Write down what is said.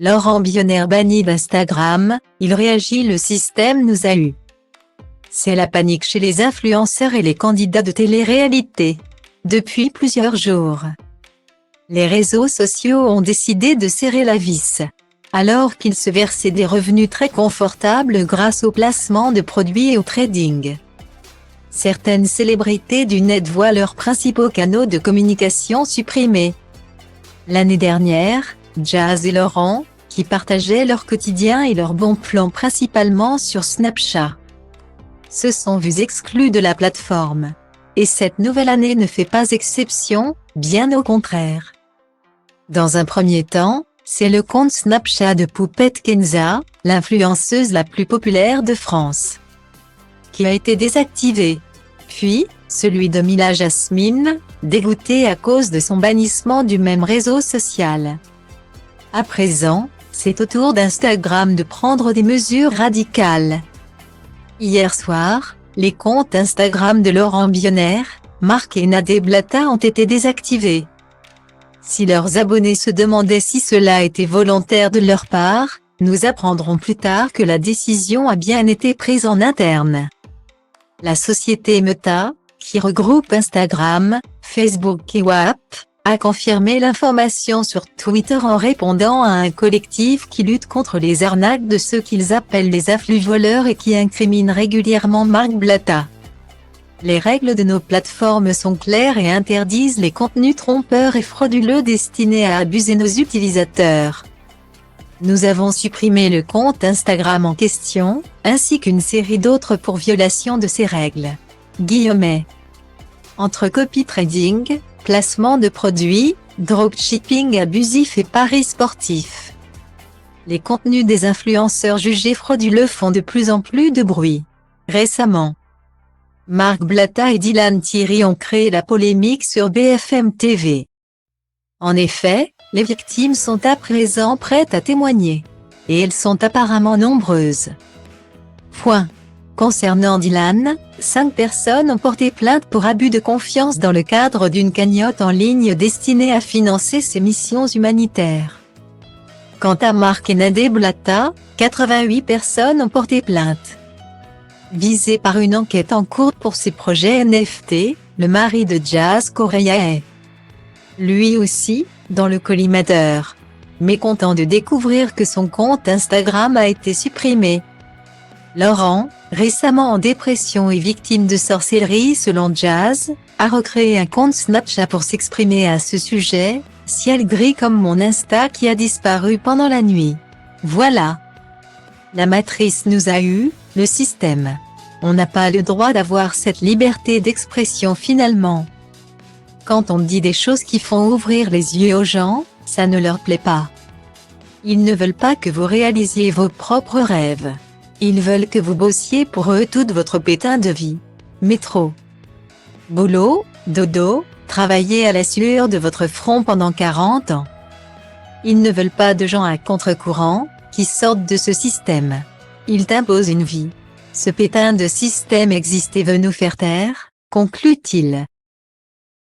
Laurent Bionnaire banni d'Instagram, il réagit: le système nous a eu. C'est la panique chez les influenceurs et les candidats de télé-réalité. Depuis plusieurs jours, les réseaux sociaux ont décidé de serrer la vis. Alors qu'ils se versaient des revenus très confortables grâce au placement de produits et au trading, certaines célébrités du net voient leurs principaux canaux de communication supprimés. L'année dernière, Jazz et Laurent, qui partageaient leur quotidien et leurs bons plans principalement sur Snapchat, se sont vus exclus de la plateforme. Et cette nouvelle année ne fait pas exception, bien au contraire. Dans un premier temps, c'est le compte Snapchat de Poupette Kenza, l'influenceuse la plus populaire de France, qui a été désactivé. Puis, celui de Mila Jasmine, dégoûtée à cause de son bannissement du même réseau social. À présent, c'est au tour d'Instagram de prendre des mesures radicales. Hier soir, les comptes Instagram de Laurent Bionnaire, Marc et Nadé Blata ont été désactivés. Si leurs abonnés se demandaient si cela était volontaire de leur part, nous apprendrons plus tard que la décision a bien été prise en interne. La société Meta, qui regroupe Instagram, Facebook et WhatsApp, a confirmé l'information sur Twitter en répondant à un collectif qui lutte contre les arnaques de ceux qu'ils appellent les afflux-voleurs et qui incriminent régulièrement Marc Blata. Les règles de nos plateformes sont claires et interdisent les contenus trompeurs et frauduleux destinés à abuser nos utilisateurs. Nous avons supprimé le compte Instagram en question, ainsi qu'une série d'autres pour violation de ces règles. Entre copy trading, placement de produits, dropshipping abusif et paris sportifs, les contenus des influenceurs jugés frauduleux font de plus en plus de bruit. Récemment, Marc Blata et Dylan Thierry ont créé la polémique sur BFM TV. En effet, les victimes sont à présent prêtes à témoigner. Et elles sont apparemment nombreuses. Concernant Dylan, 5 personnes ont porté plainte pour abus de confiance dans le cadre d'une cagnotte en ligne destinée à financer ses missions humanitaires. Quant à Marc et Nadé Blata, 88 personnes ont porté plainte. Visé par une enquête en cours pour ses projets NFT, le mari de Jazz Correia est, lui aussi, dans le collimateur. Mécontent de découvrir que son compte Instagram a été supprimé. Laurent, récemment en dépression et victime de sorcellerie selon Jazz, a recréé un compte Snapchat pour s'exprimer à ce sujet: ciel gris comme mon Insta qui a disparu pendant la nuit. Voilà. La matrice nous a eu, le système. On n'a pas le droit d'avoir cette liberté d'expression finalement. Quand on dit des choses qui font ouvrir les yeux aux gens, ça ne leur plaît pas. Ils ne veulent pas que vous réalisiez vos propres rêves. Ils veulent que vous bossiez pour eux toute votre putain de vie. Métro, boulot, dodo, travailler à la sueur de votre front pendant 40 ans. Ils ne veulent pas de gens à contre-courant, qui sortent de ce système. Ils t'imposent une vie. Ce putain de système existe et veut nous faire taire, conclut-il.